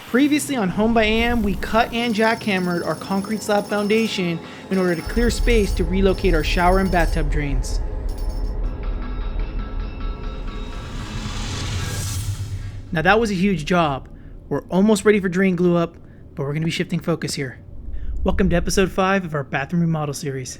Previously on Home by AM, we cut and jackhammered our concrete slab foundation in order to clear space to relocate our shower and bathtub drains. Now that was a huge job. We're almost ready for drain glue up, but we're going to be shifting focus here. Welcome to episode 5 of our bathroom remodel series.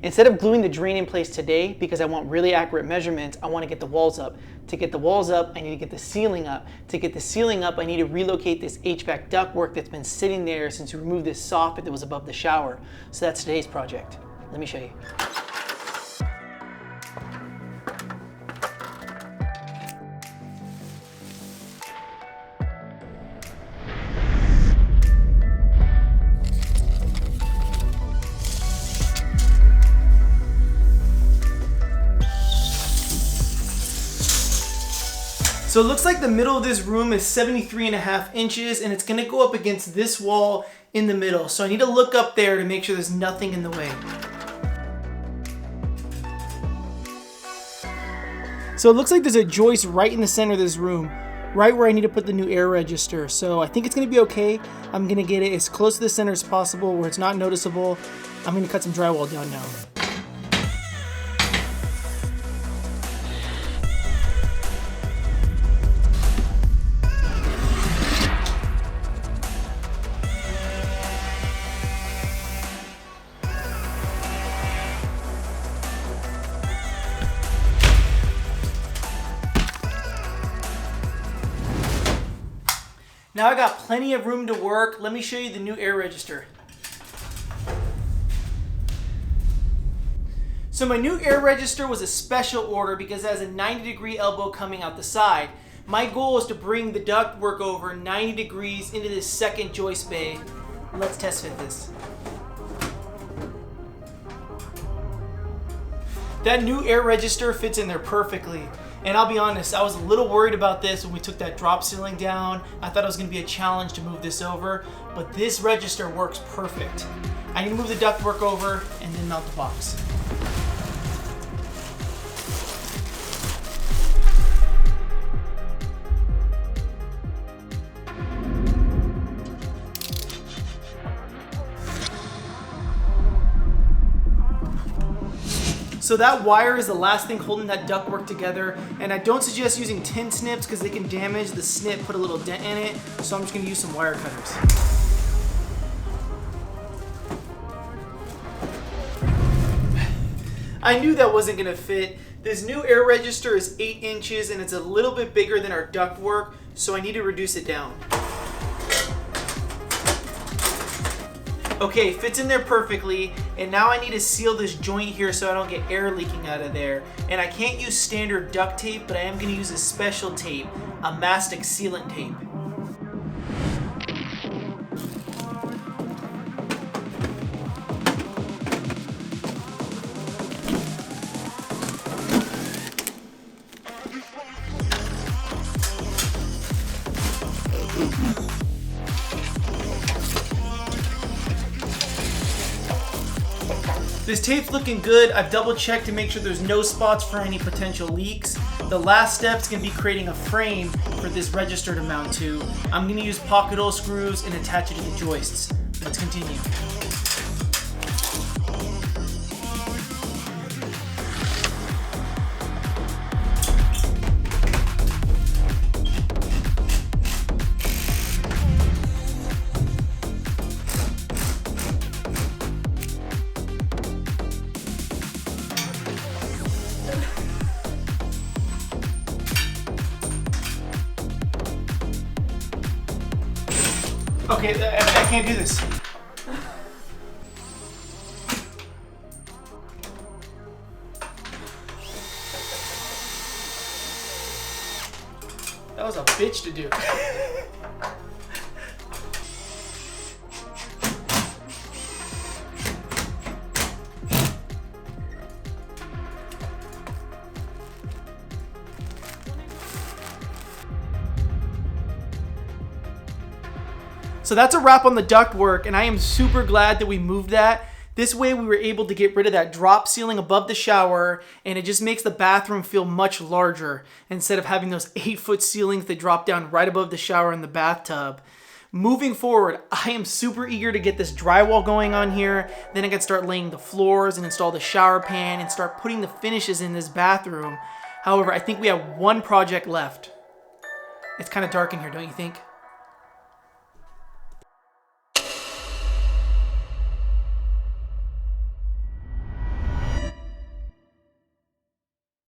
Instead of gluing the drain in place today, because I want really accurate measurements, I want to get the walls up. To get the walls up, I need to get the ceiling up. To get the ceiling up, I need to relocate this HVAC ductwork that's been sitting there since we removed this soffit that was above the shower. So that's today's project. Let me show you. So it looks like the middle of this room is 73.5 inches and it's gonna go up against this wall in the middle. So I need to look up there to make sure there's nothing in the way. So it looks like there's a joist right in the center of this room, right where I need to put the new air register. So I think it's gonna be okay. I'm gonna get it as close to the center as possible where it's not noticeable. I'm gonna cut some drywall down now. Now I got plenty of room to work. Let me show you the new air register. So my new air register was a special order because it has a 90-degree elbow coming out the side. My goal is to bring the ductwork over 90 degrees into this second joist bay. Let's test fit this. That new air register fits in there perfectly. And I'll be honest, I was a little worried about this when we took that drop ceiling down. I thought it was gonna be a challenge to move this over, but this register works perfect. I need to move the ductwork over and then mount the box. So that wire is the last thing holding that ductwork together, and I don't suggest using tin snips because they can damage the snip, put a little dent in it, so I'm just going to use some wire cutters. I knew that wasn't going to fit. This new air register is 8 inches and it's a little bit bigger than our ductwork, so I need to reduce it down. Okay, fits in there perfectly, and now I need to seal this joint here so I don't get air leaking out of there. And I can't use standard duct tape, but I am going to use a special tape, a mastic sealant tape. This tape's looking good. I've double checked to make sure there's no spots for any potential leaks. The last step's gonna be creating a frame for this register to mount to. I'm gonna use pocket hole screws and attach it to the joists. Let's continue. Okay, I can't do this. That was a bitch to do. So that's a wrap on the ductwork, and I am super glad that we moved that. This way we were able to get rid of that drop ceiling above the shower, and it just makes the bathroom feel much larger instead of having those 8-foot ceilings that drop down right above the shower and the bathtub. Moving forward, I am super eager to get this drywall going on here. Then I can start laying the floors and install the shower pan and start putting the finishes in this bathroom. However, I think we have one project left. It's kind of dark in here, don't you think?